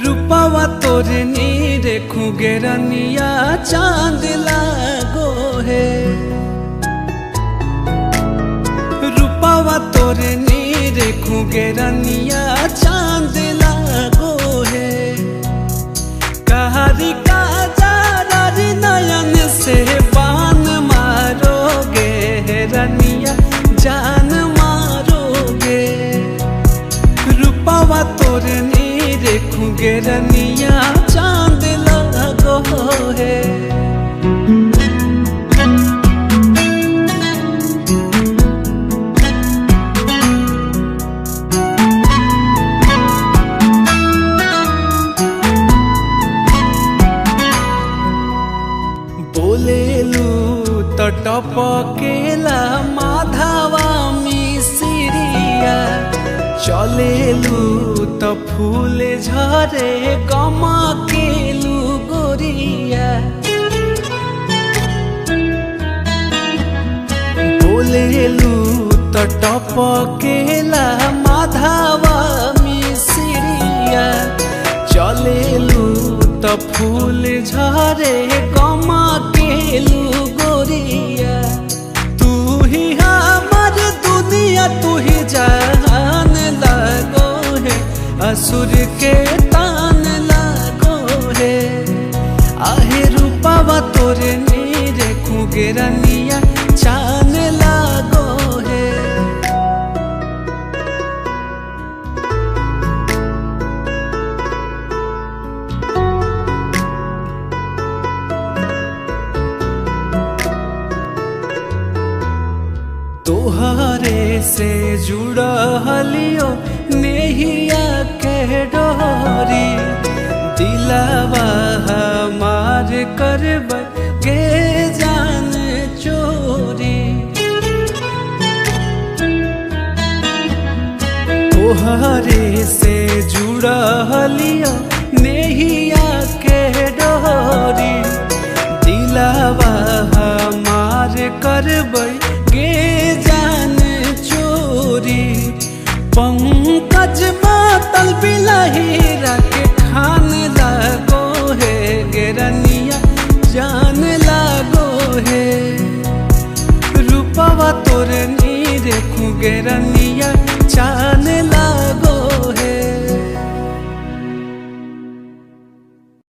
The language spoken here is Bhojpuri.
रूपावा तोरे नीरे खुगेरनिया चांद लागो है। रूपावा तोरे नीरे खुगेरनिया चांद लागो है। कहारी का जारी नयन से बान मारोगे रनिया जान मारोगे। रूपावा तोरे नीरे खुगेरनिया चांद लागो है। बोलेलू तो टपकेला माधवा मिसिरिया। चलेलू तो फूल झरे गमकेलू गोरिया। बोलेलू तो टपकेला माधवा मिसिरिया। चलेलू तो फूल झरे गमकेलू गोरिया। तू ही हमार दुनिया तू ही जान लागो है। असुर के तान लागो है। आहे रूपावा तोरे नीरे खुगेरनिया चान लागो है। तोहरे से जुड़लियो नेहिया के डोरी। दिलावा हमार करब के जान चोरी। तोहरे से जुड़लियो नेहिया के डोरी। दिलावा हमार करब गे जान चोरी। पंकज मातल बिलही